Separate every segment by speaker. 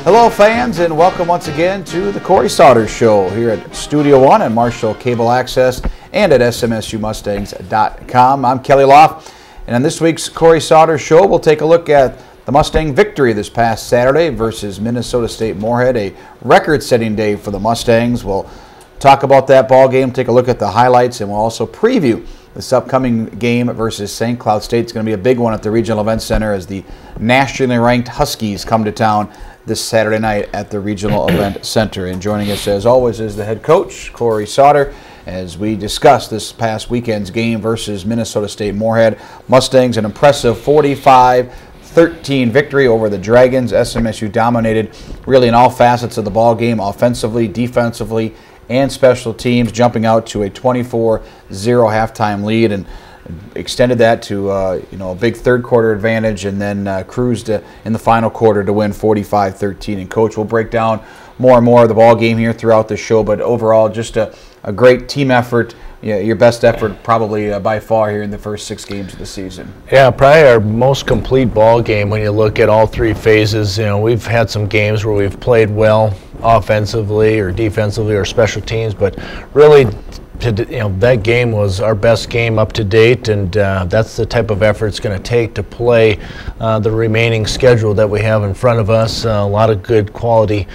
Speaker 1: Hello fans, and welcome once again to the Cory Sauter Show here at Studio One and Marshall Cable Access and at SMSUmustangs.com. I'm Kelly Loft, and on this week's Cory Sauter Show we'll take a look at the Mustang victory this past Saturday versus Minnesota State Moorhead, a record-setting day for the Mustangs. We'll talk about that ball game, take a look at the highlights, and we'll also preview this upcoming game versus St. Cloud State. It's going to be a big one at the Regional Event Center as the nationally ranked Huskies come to town this Saturday night at the Regional Event Center. And joining us as always is the head coach, Cory Sauter, as we discuss this past weekend's game versus Minnesota State Moorhead. Mustangs an impressive 45-13 victory over the Dragons. SMSU dominated really in all facets of the ball game, offensively, defensively, and special teams, jumping out to a 24-0 halftime lead and extended that to a big third quarter advantage, and then cruised in the final quarter to win 45-13. And Coach, we'll break down more and more of the ball game here throughout the show, but overall just a great team effort. Yeah, your best effort probably by far here in the first 6 games of the season. Yeah,
Speaker 2: probably our most complete ball game when you look at all 3 phases. You know, we've had some games where we've played well offensively or defensively or special teams, but really that game was our best game up to date, and that's the type of effort it's going to take to play the remaining schedule that we have in front of us. A lot of good quality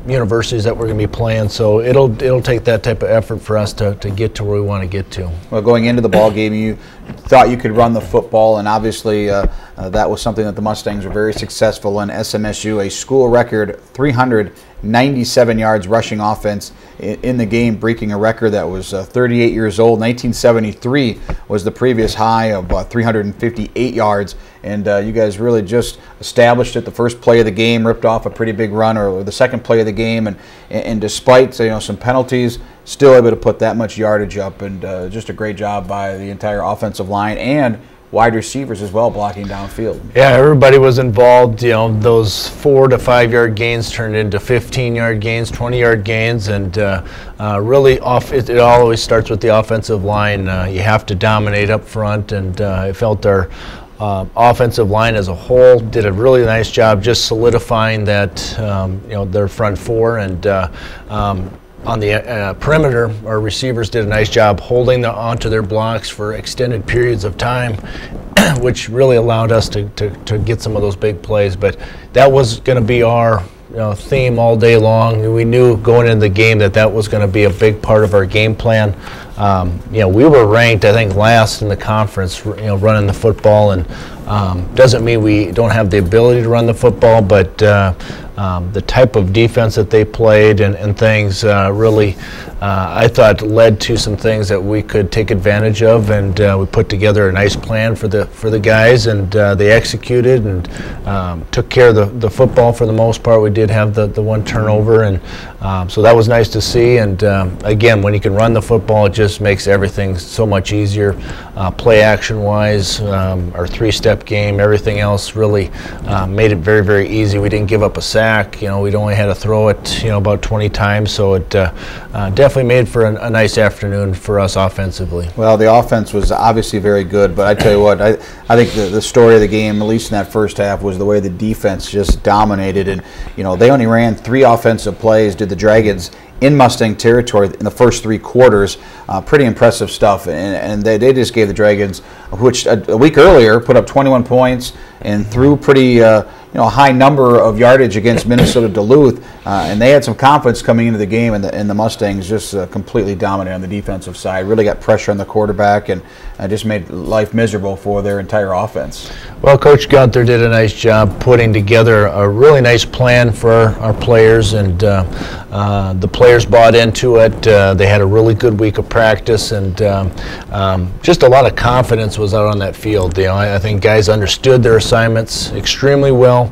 Speaker 2: universities that we're going to be playing, so it'll take that type of effort for us to get to where we want to get to.
Speaker 1: Well, going into the ball game, you thought you could run the football, and obviously that was something that the Mustangs were very successful in. SMSU, a school record 397 yards rushing offense in the game, breaking a record that was 38 years old. 1973 was the previous high of 358 yards, and you guys really just established it. The first play of the game, ripped off a pretty big run, or the second play of the game, and despite some penalties, still able to put that much yardage up, and just a great job by the entire offensive line and wide receivers as well, blocking downfield. Yeah,
Speaker 2: everybody was involved. Those 4 to 5 yard gains turned into 15-yard gains, 20-yard gains, and really it always starts with the offensive line. You have to dominate up front, and I felt our offensive line as a whole did a really nice job just solidifying that their front 4, and on the perimeter, our receivers did a nice job holding onto their blocks for extended periods of time, which really allowed us to get some of those big plays. But that was going to be our theme all day long. We knew going into the game that was going to be a big part of our game plan. We were ranked, I think, last in the conference, running the football, and doesn't mean we don't have the ability to run the football, but the type of defense that they played and things really, I thought, led to some things that we could take advantage of, and we put together a nice plan for the guys, and they executed and took care of the football for the most part. We did have the one turnover, and so that was nice to see. And again, when you can run the football, it just makes everything so much easier. Play action wise, our 3-step game, everything else really made it very, very easy. We didn't give up a sack. We'd only had to throw it about 20 times, so it definitely made for a nice afternoon for us offensively.
Speaker 1: Well, the offense was obviously very good, but I tell you what, I think the story of the game, at least in that first half, was the way the defense just dominated. And they only ran 3 offensive plays, did the Dragons, in Mustang territory in the first 3 quarters. Pretty impressive stuff, and they just gave the Dragons, which a week earlier put up 21 points and threw pretty high number of yardage against Minnesota Duluth, and they had some confidence coming into the game, and the Mustangs just completely dominated on the defensive side. Really got pressure on the quarterback, and just made life miserable for their entire offense.
Speaker 2: Well, Coach Gunther did a nice job putting together a really nice plan for our players, and the players bought into it. They had a really good week of practice, and just a lot of confidence was out on that field. I think guys understood their assignments extremely well.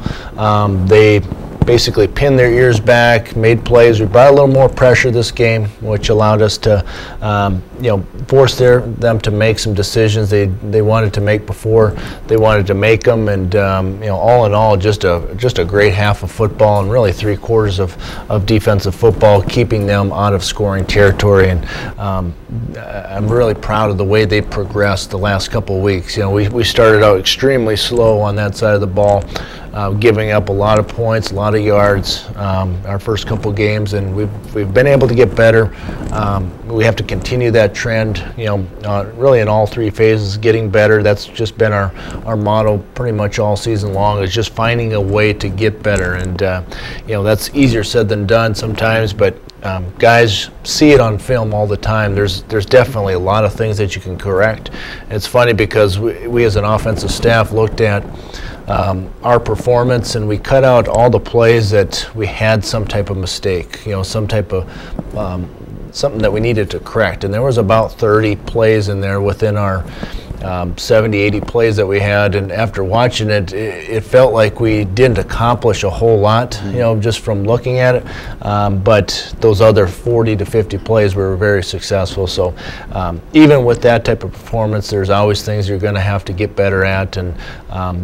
Speaker 2: They basically pinned their ears back, made plays. We brought a little more pressure this game, which allowed us to, force them to make some decisions they wanted to make before they wanted to make them. And all in all, just a great half of football, and really 3 quarters of defensive football, keeping them out of scoring territory. And I'm really proud of the way they progressed the last couple of weeks. We started out extremely slow on that side of the ball. giving up a lot of points, a lot of yards our first couple games, and we've been able to get better. We have to continue that trend, really in all three phases, getting better. That's just been our motto pretty much all season long, is just finding a way to get better. And that's easier said than done sometimes, but guys see it on film all the time. There's definitely a lot of things that you can correct. And it's funny because we as an offensive staff looked at our performance, and we cut out all the plays that we had some type of mistake, some type of something that we needed to correct. And there was about 30 plays in there within our 70, 80 plays that we had, and after watching it, it felt like we didn't accomplish a whole lot, just from looking at it. But those other 40 to 50 plays were very successful. So even with that type of performance, there's always things you're going to have to get better at, and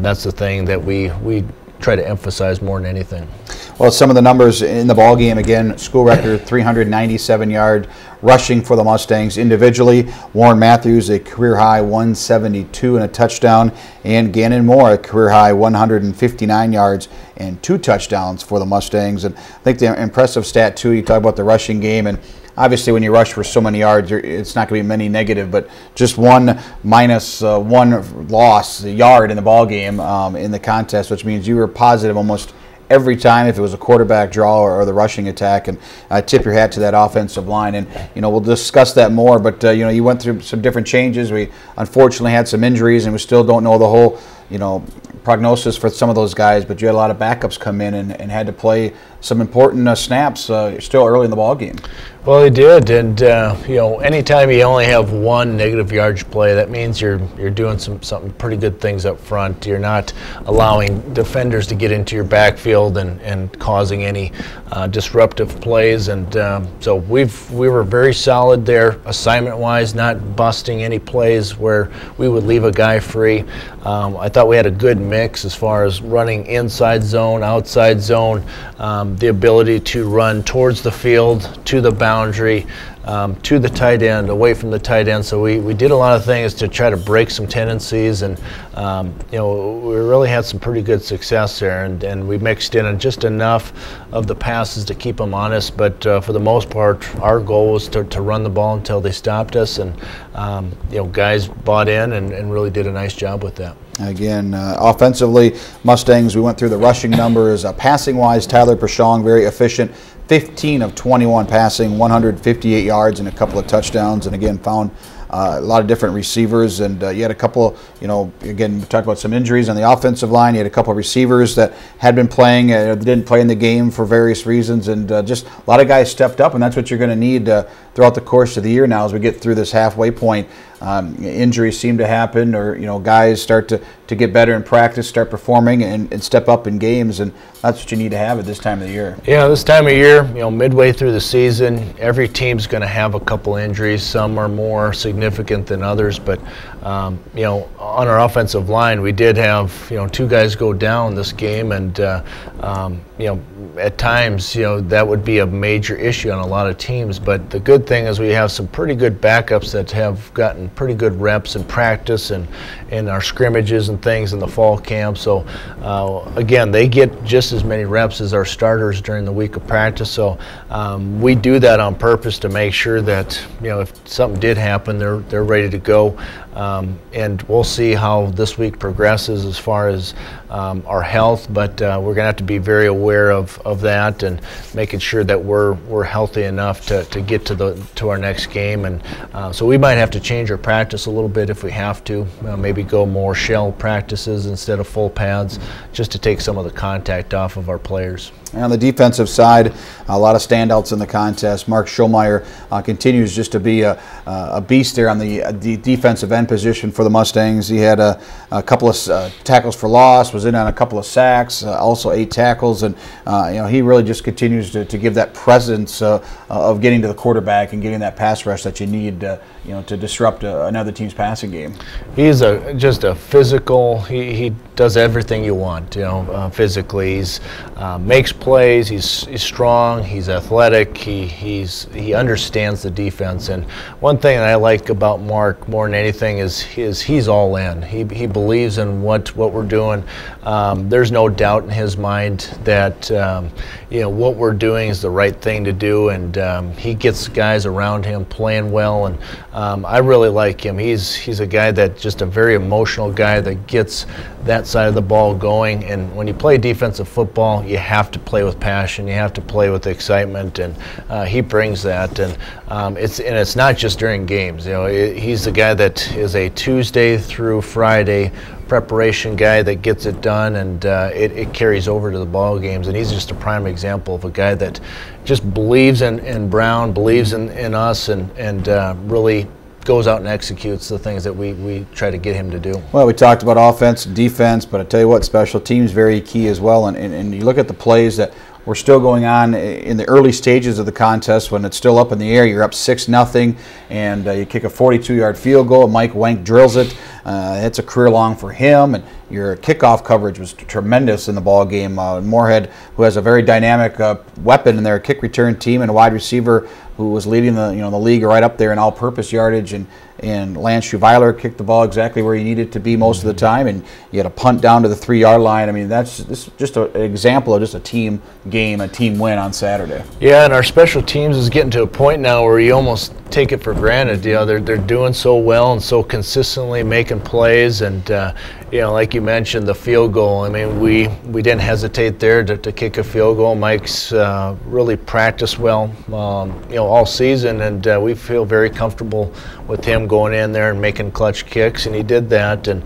Speaker 2: that's the thing that we try to emphasize more than anything.
Speaker 1: Well, some of the numbers in the ball game, again, school record 397-yard rushing for the Mustangs individually. Warren Matthews, a career-high 172 and a touchdown, and Gannon Moore, a career-high 159 yards and 2 touchdowns for the Mustangs. And I think the impressive stat, too, you talk about the rushing game, and obviously when you rush for so many yards, it's not going to be many negative, but just one minus one loss, a yard in the ball game in the contest, which means you were positive almost every time if it was a quarterback draw or the rushing attack. And I tip your hat to that offensive line. And we'll discuss that more. But you went through some different changes. We unfortunately had some injuries, and we still don't know the whole prognosis for some of those guys. But you had a lot of backups come in and had to play some important snaps still early in the ball game.
Speaker 2: Well, they did, and anytime you only have one negative yardage play, that means you're doing something pretty good things up front. You're not allowing defenders to get into your backfield and causing any disruptive plays. And so we were very solid there, assignment-wise, not busting any plays where we would leave a guy free. I thought we had a good mix as far as running inside zone, outside zone, the ability to run towards the field, to the boundary, to the tight end, away from the tight end. So we did a lot of things to try to break some tendencies, and we really had some pretty good success there, and we mixed in just enough of the passes to keep them honest. But for the most part, our goal was to run the ball until they stopped us, and guys bought in and really did a nice job with that.
Speaker 1: Again, offensively, Mustangs, we went through the rushing numbers. Passing-wise, Tyler Pershong, very efficient, 15 of 21 passing, 158 yards and a couple of touchdowns, and again found a lot of different receivers. And you had a couple, again, we talked about some injuries on the offensive line. You had a couple of receivers that had been playing, didn't play in the game for various reasons, and just a lot of guys stepped up, and that's what you're going to need throughout the course of the year now as we get through this halfway point. Injuries seem to happen, or guys start to get better in practice, start performing, and step up in games, and that's what you need to have at this time of the year.
Speaker 2: Yeah, this time of year, midway through the season, every team's going to have a couple injuries. Some are more significant than others, but on our offensive line, we did have 2 guys go down this game, and at times that would be a major issue on a lot of teams. But the good thing is we have some pretty good backups that have gotten pretty good reps in practice and in our scrimmages and things in the fall camp. So again, they get just as many reps as our starters during the week of practice. So we do that on purpose to make sure that if something did happen, they're ready to go. And we'll see how this week progresses as far as our health, but we're going to have to be very aware of that and making sure that we're healthy enough to get to our next game. And so we might have to change our practice a little bit if we have to, maybe go more shell practices instead of full pads, just to take some of the contact off of our players.
Speaker 1: And on the defensive side, a lot of standouts in the contest. Mark Schulmeyer continues just to be a beast there on the defensive end position for the Mustangs. He had a couple of tackles for loss, was in on a couple of sacks, also 8 tackles, and he really just continues to give that presence of getting to the quarterback and getting that pass rush that you need to disrupt another team's passing game.
Speaker 2: He's just a physical. He does everything you want. Physically, he's makes plays. He's strong. He's athletic. He understands the defense. And one thing that I like about Mark more than anything is he's all in. He believes in what we're doing. there's no doubt in his mind that what we're doing is the right thing to do, and he gets guys around him playing well, and I really like him. He's a guy that just a very emotional guy that gets that side of the ball going, and when you play defensive football, you have to play with passion, you have to play with excitement, and he brings that, and it's not just during games. He's the guy that is a Tuesday through Friday preparation guy that gets it done, and it carries over to the ball games, and he's just a prime example of a guy that just believes in Brown, believes in us, and really goes out and executes the things that we try to get him to do.
Speaker 1: Well, we talked about offense, defense, but I tell you what, special teams very key as well, and you look at the plays that were still going on in the early stages of the contest when it's still up in the air. You're up 6-0, and you kick a 42-yard field goal. Mike Wenk drills it. It's a career long for him, and your kickoff coverage was tremendous in the ball game. Moorhead, who has a very dynamic weapon in their kick return team, and a wide receiver who was leading the league right up there in all-purpose yardage, and Lance Schuweiler kicked the ball exactly where he needed to be most of the time, and you had a punt down to the 3-yard line. I mean, this is just an example of just a team game, a team win on Saturday.
Speaker 2: Yeah, and our special teams is getting to a point now where you almost take it for granted. They're doing so well and so consistently making plays, and like you mentioned, the field goal. I mean, we didn't hesitate there to kick a field goal. Mike's really practiced well, all season, and we feel very comfortable with him going in there and making clutch kicks, and he did that, and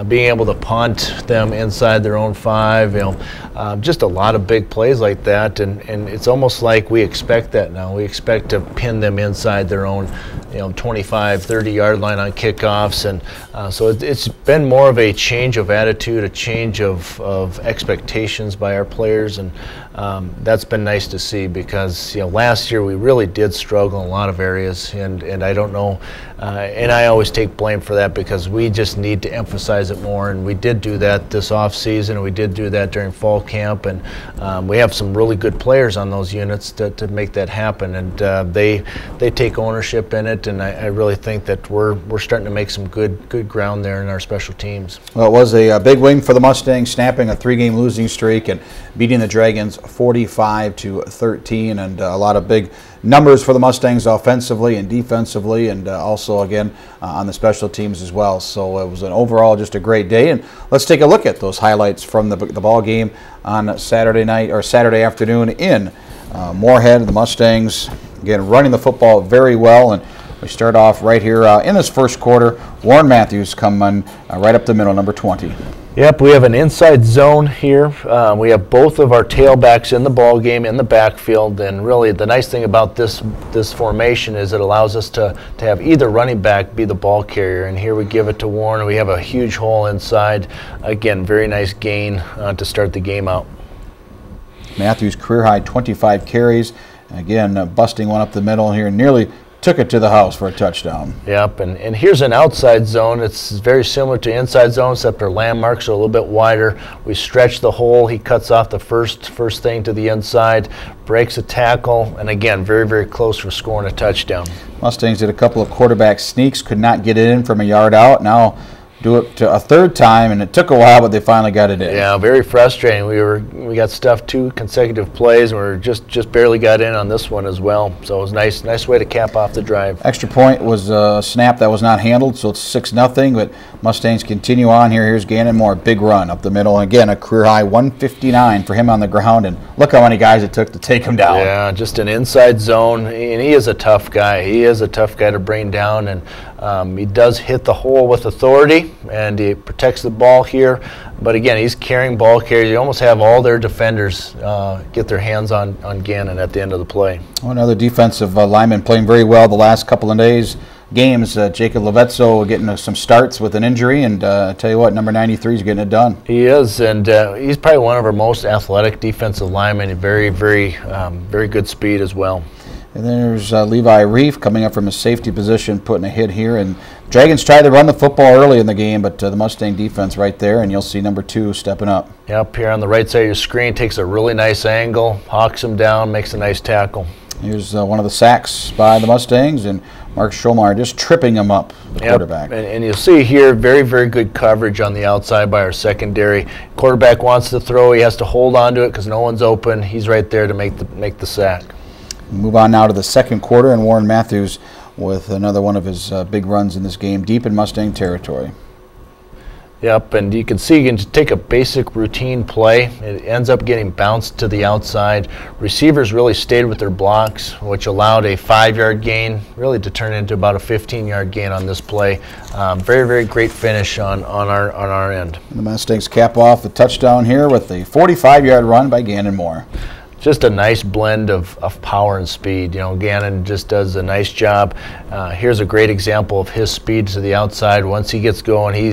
Speaker 2: being able to punt them inside their own 5. Just a lot of big plays like that, and it's almost like we expect that now. We expect to pin them inside their own 25, 30-yard line on kickoffs, and so it's been more of a change of attitude, a change of expectations by our players, and that's been nice to see, because last year we really did struggle in a lot of areas, and I don't know, and I always take blame for that, because we just need to emphasize it more, and we did do that this off season, and we did do that during fall camp, and we have some really good players on those units to make that happen, and they take ownership in it, and I really think that we're starting to make some good ground there in our special teams.
Speaker 1: Well, it was a big win for the Mustangs, snapping a 3-game losing streak and beating the Dragons 45-13, and a lot of big numbers for the Mustangs offensively and defensively, and also again on the special teams as well. So it was an overall just a great day, and let's take a look at those highlights from the ball game on Saturday night or Saturday afternoon in Moorhead. The Mustangs again running the football very well, and we start off right here in this first quarter. Warren Matthews coming right up the middle, number 20.
Speaker 2: Yep, we have an inside zone here. We have both of our tailbacks in the ball game in the backfield, and really the nice thing about this formation is it allows us to have either running back be the ball carrier, and here we give it to Warren, and we have a huge hole inside. Again, very nice gain to start the game out.
Speaker 1: Matthews career high 25 carries. Again, busting one up the middle here, nearly took it to the house for a touchdown.
Speaker 2: Yep, and here's an outside zone. It's very similar to inside zone, except our landmarks are a little bit wider. We stretch the hole. He cuts off the first thing to the inside, breaks a tackle, and again, very, very close for scoring a touchdown.
Speaker 1: Mustangs did a couple of quarterback sneaks, could not get it in from a yard out. Now do it to a third time, and it took a while, but they finally got it in.
Speaker 2: Yeah, very frustrating. We got stuffed 2 consecutive plays, and we just barely got in on this one as well. So it was nice way to cap off the drive.
Speaker 1: Extra point was a snap that was not handled, so it's 6-0. But Mustangs continue on here. Here's Gannon Moore, big run up the middle, and again a career high 159 for him on the ground. And look how many guys it took to take him down.
Speaker 2: Yeah, just an inside zone, and he is a tough guy. He is a tough guy to bring down, and he does hit the hole with authority, and he protects the ball here. But again, he's carrying ball carriers. You almost have all their defenders get their hands on Gannon at the end of the play.
Speaker 1: Another defensive lineman playing very well the last couple of games. Jacob Levetzo getting some starts with an injury, and I tell you what, number 93 is getting it done.
Speaker 2: He is, and he's probably one of our most athletic defensive linemen. Very, very, very good speed as well.
Speaker 1: And then there's Levi Reef coming up from his safety position, putting a hit here. And Dragons tried to run the football early in the game, but the Mustang defense right there, and you'll see number 2 stepping up.
Speaker 2: Yep, here on the right side of your screen, takes a really nice angle, hawks him down, makes a nice tackle.
Speaker 1: Here's one of the sacks by the Mustangs, and Mark Schulmeyer just tripping him up, the quarterback.
Speaker 2: And you'll see here very, very good coverage on the outside by our secondary. Quarterback wants to throw. He has to hold on to it because no one's open. He's right there to make the sack.
Speaker 1: Move on now to the second quarter, and Warren Matthews with another one of his big runs in this game, deep in Mustang territory.
Speaker 2: Yep, and you can see you can just take a basic routine play. It ends up getting bounced to the outside. Receivers really stayed with their blocks, which allowed a 5-yard gain, really to turn into about a 15-yard gain on this play. Very, very great finish on our end.
Speaker 1: And the Mustangs cap off the touchdown here with a 45-yard run by Gannon Moore.
Speaker 2: Just a nice blend of power and speed. You know, Gannon just does a nice job. Here's a great example of his speed to the outside. Once he gets going, he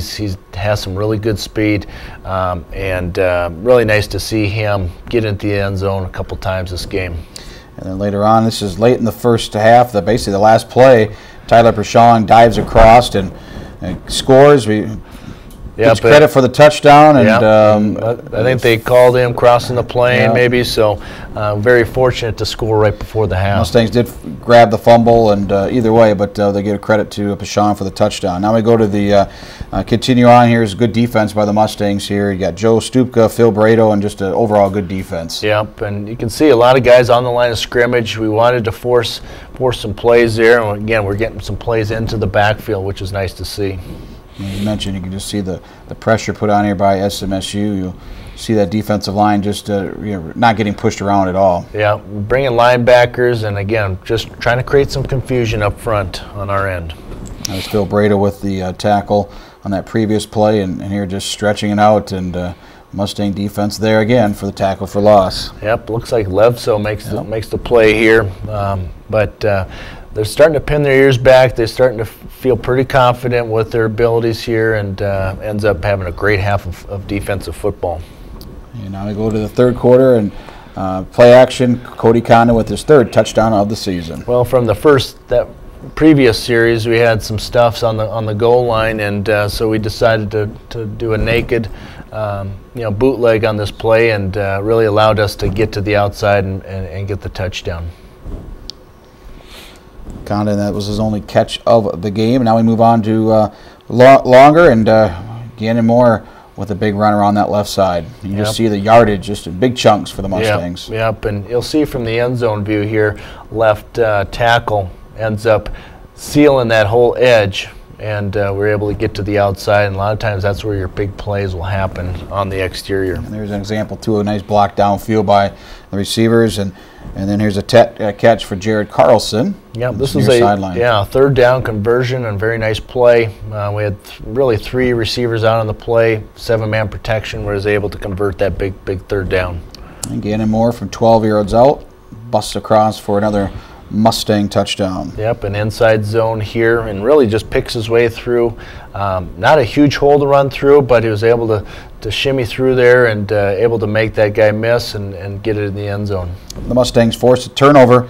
Speaker 2: has some really good speed, and really nice to see him get into the end zone a couple times this game.
Speaker 1: And then later on, this is late in the first half, basically the last play, Tyler Prashong dives across and scores. Gets credit for the touchdown, and
Speaker 2: I think they called him crossing the plane, maybe. So, very fortunate to score right before the half.
Speaker 1: Mustangs did grab the fumble, and either way, but they give credit to Pashon for the touchdown. Now we go to the continue on. Here's good defense by the Mustangs. Here you got Joe Stupka, Phil Brado, and just an overall good defense.
Speaker 2: Yep, and you can see a lot of guys on the line of scrimmage. We wanted to force some plays there, and again, we're getting some plays into the backfield, which is nice to see.
Speaker 1: You mentioned you can just see the pressure put on here by SMSU. You'll see that defensive line just not getting pushed around at all.
Speaker 2: Yeah, bringing linebackers, and again, just trying to create some confusion up front on our end.
Speaker 1: That was Phil Brado with the tackle on that previous play, and here just stretching it out, and Mustang defense there again for the tackle for loss.
Speaker 2: Yep, looks like Levso makes the play here, but they're starting to pin their ears back. They're starting to feel pretty confident with their abilities here, and ends up having a great half of defensive football.
Speaker 1: And now we go to the third quarter, and play action, Cody Condon with his third touchdown of the season.
Speaker 2: Well, from that previous series, we had some stuffs on the goal line, and so we decided to do a naked bootleg on this play, and really allowed us to get to the outside and get the touchdown.
Speaker 1: Condon, that was his only catch of the game. Now we move on to longer, and Gannon Moore with a big run around that left side. You just see the yardage just in big chunks for the Mustangs.
Speaker 2: Yep, and you'll see from the end zone view here, left tackle ends up sealing that whole edge, and we're able to get to the outside, and a lot of times that's where your big plays will happen on the exterior. And
Speaker 1: there's an example too, a nice block downfield by the receivers, and then here's a catch for Jared Carlson.
Speaker 2: Yeah, this is a third down conversion and very nice play. We had really 3 receivers out on the play, 7-man protection, was able to convert that big third down.
Speaker 1: And Gannon Moore from 12 yards out, busts across for another Mustang touchdown.
Speaker 2: Yep, an inside zone here, and really just picks his way through. Not a huge hole to run through, but he was able to shimmy through there and able to make that guy miss and get it in the end zone.
Speaker 1: The Mustangs forced a turnover.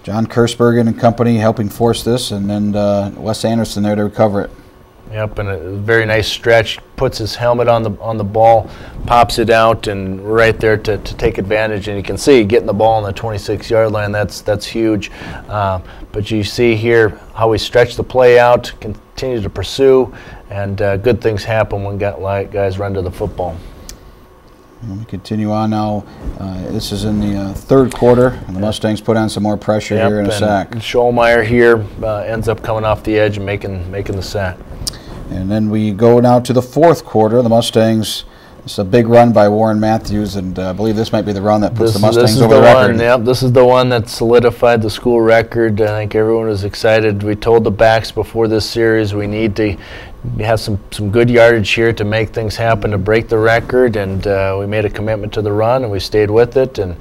Speaker 1: John Kursbergen and company helping force this, and then Wes Anderson there to recover it.
Speaker 2: Yep, and a very nice stretch. Puts his helmet on the ball, pops it out, and right there to take advantage. And you can see getting the ball on the 26-yard line. That's huge. But you see here how we stretch the play out, continue to pursue, and good things happen when guys run to the football.
Speaker 1: And we continue on now. This is in the third quarter, and the Mustangs put on some more pressure here and a sack.
Speaker 2: Schulmeyer here ends up coming off the edge and making the sack.
Speaker 1: And then we go now to the fourth quarter. The Mustangs, it's a big run by Warren Matthews, and I believe this might be the run that puts the Mustangs over the record.
Speaker 2: Yep, this is the one that solidified the school record. I think everyone was excited. We told the backs before this series we need to have some good yardage here to make things happen to break the record, and we made a commitment to the run, and we stayed with it. And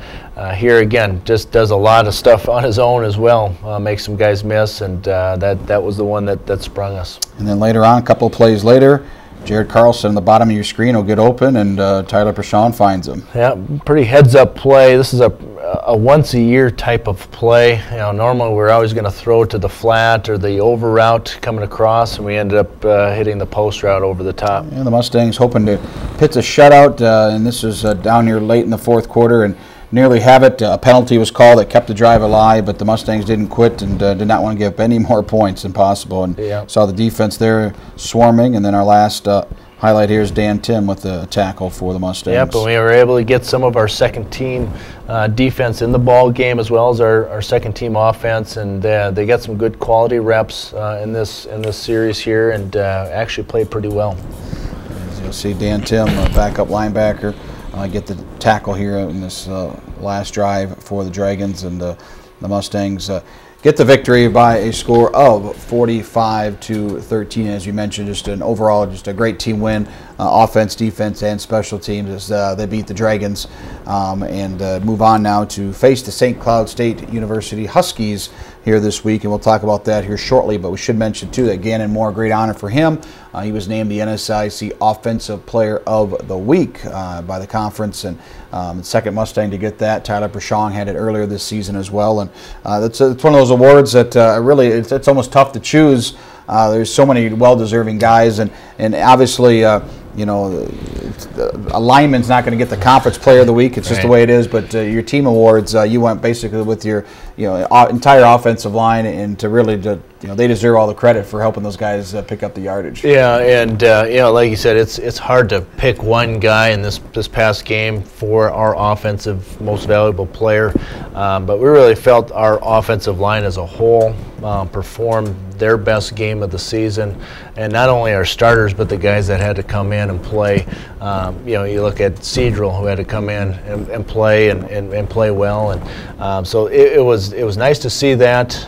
Speaker 2: here again, just does a lot of stuff on his own as well, makes some guys miss, and that was the one that sprung us. And
Speaker 1: then later on, a couple of plays later, Jared Carlson on the bottom of your screen will get open, and Tyler Prashon finds him.
Speaker 2: Yeah, pretty heads-up play. This is a once-a-year type of play. Normally we're always going to throw to the flat or the over route coming across, and we ended up hitting the post route over the top.
Speaker 1: Yeah, the Mustangs hoping to pitch a shutout, and this is down here late in the fourth quarter, and nearly have it. A penalty was called that kept the drive alive, but the Mustangs didn't quit and did not want to give up any more points than possible. And saw the defense there swarming. And then our last highlight here is Dan Tim with the tackle for the Mustangs.
Speaker 2: Yep, and we were able to get some of our second team defense in the ball game as well as our second team offense, and they got some good quality reps in this series here, and actually played pretty well.
Speaker 1: As you'll see, Dan Tim, backup linebacker, get the tackle here in this last drive for the Dragons, and the Mustangs get the victory by a score of 45-13. As you mentioned, just an overall, just a great team win, offense, defense, and special teams as they beat the Dragons and move on now to face the St. Cloud State University Huskies here this week, and we'll talk about that here shortly. But we should mention too that Gannon Moore, great honor for him. He was named the NSIC Offensive Player of the Week by the conference, and the second Mustang to get that. Tyler Prashong had it earlier this season as well, and it's one of those awards that really it's almost tough to choose. There's so many well-deserving guys, and obviously you know, a lineman's not going to get the conference player of the week. It's just the way it is. But your team awards, you went basically with your entire offensive line, and to really, they deserve all the credit for helping those guys pick up the yardage.
Speaker 2: Yeah, and like you said, it's hard to pick one guy in this past game for our offensive most valuable player, but we really felt our offensive line as a whole performed their best game of the season, and not only our starters but the guys that had to come in and play. You look at Cedral, who had to come in and play and play well, and so it was nice to see that.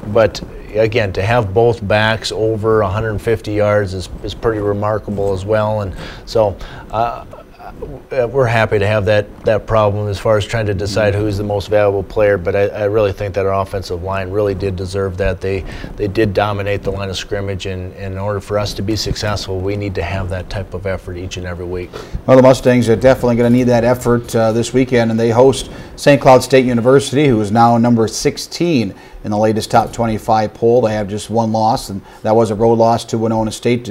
Speaker 2: But again, to have both backs over 150 yards is pretty remarkable as well, and so we're happy to have that problem as far as trying to decide who's the most valuable player. But I really think that our offensive line really did deserve that. They did dominate the line of scrimmage, and in order for us to be successful, we need to have that type of effort each and every week.
Speaker 1: Well, the Mustangs are definitely going to need that effort this weekend, and they host St. Cloud State University, who is now number 16 in the latest top 25 poll. They have just one loss, and that was a road loss to Winona State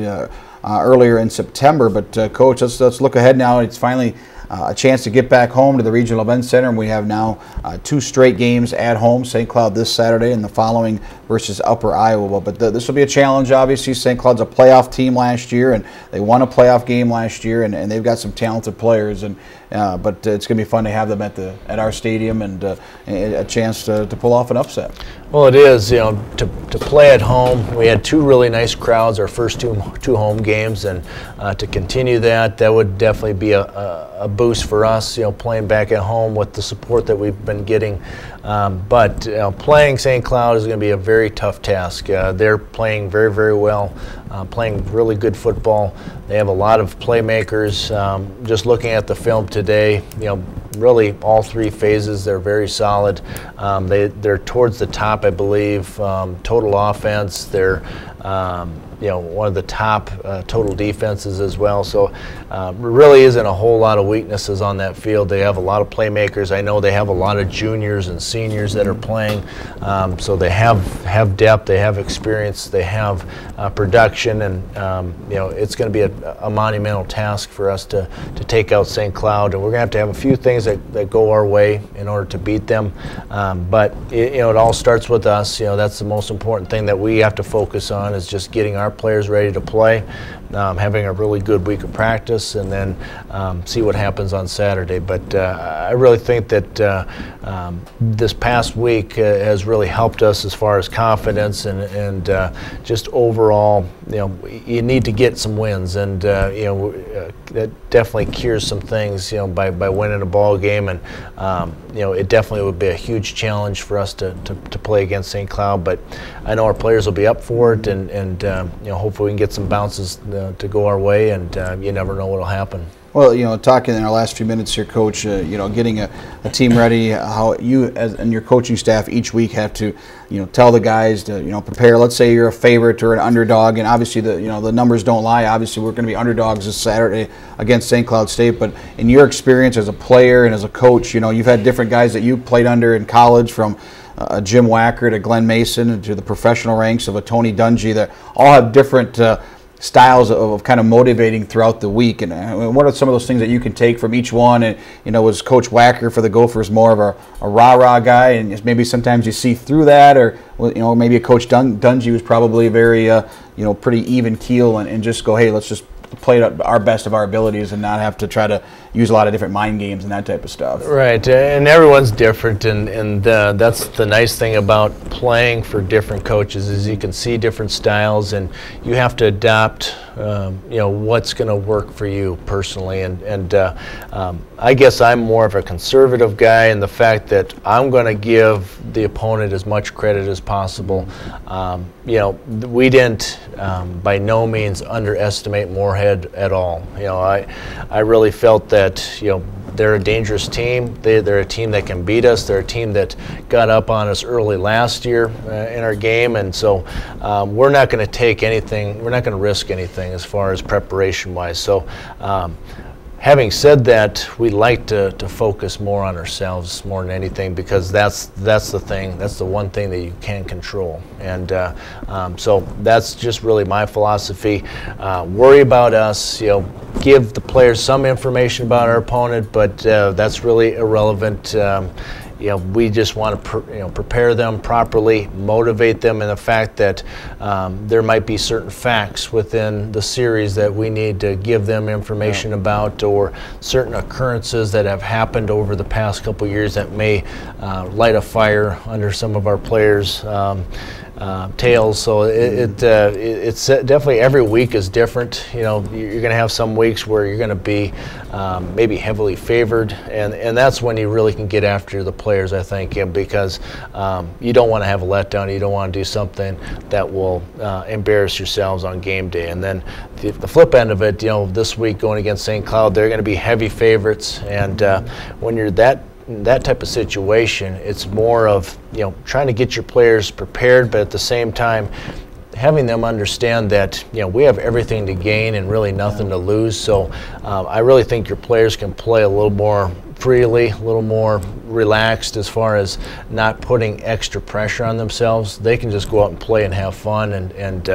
Speaker 1: earlier in September. But Coach, let's look ahead now. It's finally a chance to get back home to the Regional Events Center, and we have now 2 straight games at home. St. Cloud this Saturday, and the following versus Upper Iowa. But this will be a challenge, obviously. St. Cloud's a playoff team last year, and they won a playoff game last year, and they've got some talented players. And but it's going to be fun to have them at our stadium, and a chance to pull off an upset.
Speaker 2: Well, it is, to play at home. We had 2 really nice crowds our first two home games, and to continue that would definitely be a boost for us, playing back at home with the support that we've been getting. But playing St. Cloud is going to be a very tough task. They're playing very, very well, playing really good football. They have a lot of playmakers. Just looking at the film today, really all 3 phases, they're very solid. They're towards the top, I believe, total offense. They're one of the top total defenses as well. So really isn't a whole lot of weaknesses on that field. They have a lot of playmakers. I know they have a lot of juniors and seniors that are playing. So they have depth, they have experience, they have production, and it's going to be a monumental task for us to take out St. Cloud, and we're going to have a few things that go our way in order to beat them. But it all starts with us. That's the most important thing that we have to focus on, is just getting our players ready to play, having a really good week of practice, and then see what happens on Saturday. But I really think that this past week has really helped us as far as confidence and just overall, you need to get some wins, and that definitely cures some things, by winning a ball game, and it definitely would be a huge challenge for us to play against St. Cloud. But I know our players will be up for it, and hopefully we can get some bounces to go our way, and you never know what will happen.
Speaker 1: Well, talking in our last few minutes here, Coach, getting a team ready, how you and your coaching staff each week have to, tell the guys to, prepare. Let's say you're a favorite or an underdog, and obviously the numbers don't lie. Obviously, we're going to be underdogs this Saturday against St. Cloud State. But in your experience as a player and as a coach, you've had different guys that you played under in college, from Jim Wacker to Glenn Mason, and to the professional ranks of a Tony Dungy, that all have different styles of kind of motivating throughout the week, and what are some of those things that you can take from each one? And was Coach Wacker for the Gophers more of a rah-rah guy, and maybe sometimes you see through that, or maybe a Coach Dungy was probably very pretty even keel and just go, hey, let's just play to our best of our abilities and not have to try to use a lot of different mind games and that type of stuff.
Speaker 2: Right, and everyone's different, and that's the nice thing about playing for different coaches is you can see different styles, and you have to adapt what's going to work for you personally. And I guess I'm more of a conservative guy in the fact that I'm going to give the opponent as much credit as possible. We didn't by no means underestimate Moorhead at all. I really felt that they're a dangerous team. They're a team that can beat us. They're a team that got up on us early last year in our game, and so we're not going to take anything. We're not going to risk anything as far as preparation-wise. So having said that, we like to focus more on ourselves more than anything, because that's the thing. That's the one thing that you can control. And so that's just really my philosophy. Worry about us. Give the players some information about our opponent, but that's really irrelevant. We just want to prepare them properly, motivate them in the fact that there might be certain facts within the series that we need to give them information about, or certain occurrences that have happened over the past couple years that may light a fire under some of our players' tails. So it's definitely every week is different. You're going to have some weeks where you're going to be maybe heavily favored, and that's when you really can get after the players, I think, because you don't want to have a letdown. You don't want to do something that will embarrass yourselves on game day. And then the flip end of it, this week going against St. Cloud, they're going to be heavy favorites, and when you're that type of situation, it's more of trying to get your players prepared, but at the same time having them understand that we have everything to gain and really nothing to lose. So I really think your players can play a little more freely, a little more relaxed as far as not putting extra pressure on themselves. They can just go out and play and have fun and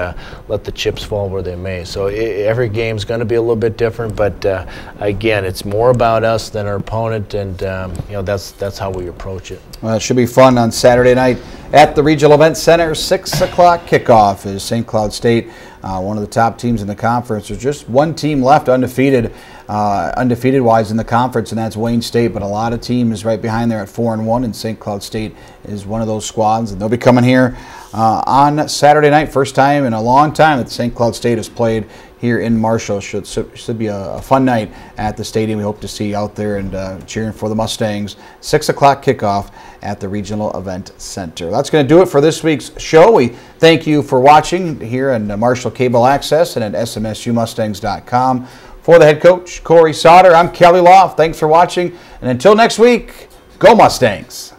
Speaker 2: let the chips fall where they may. So every game's going to be a little bit different, but again, it's more about us than our opponent, and that's how we approach it.
Speaker 1: Well, it should be fun on Saturday night at the Regional Event Center. 6 o'clock kickoff is St. Cloud State, one of the top teams in the conference. There's just one team left undefeated-wise in the conference, and that's Wayne State. But a lot of teams right behind there at 4-1, and St. Cloud State is one of those squads. And they'll be coming here on Saturday night. First time in a long time that St. Cloud State has played here in Marshall. Should be a fun night at the stadium. We hope to see you out there and cheering for the Mustangs. 6 o'clock kickoff at the Regional Event Center. That's going to do it for this week's show. We thank you for watching here on Marshall Cable Access and at SMSUmustangs.com. For the head coach, Cory Sauter, I'm Kelly Loft. Thanks for watching, and until next week, go Mustangs!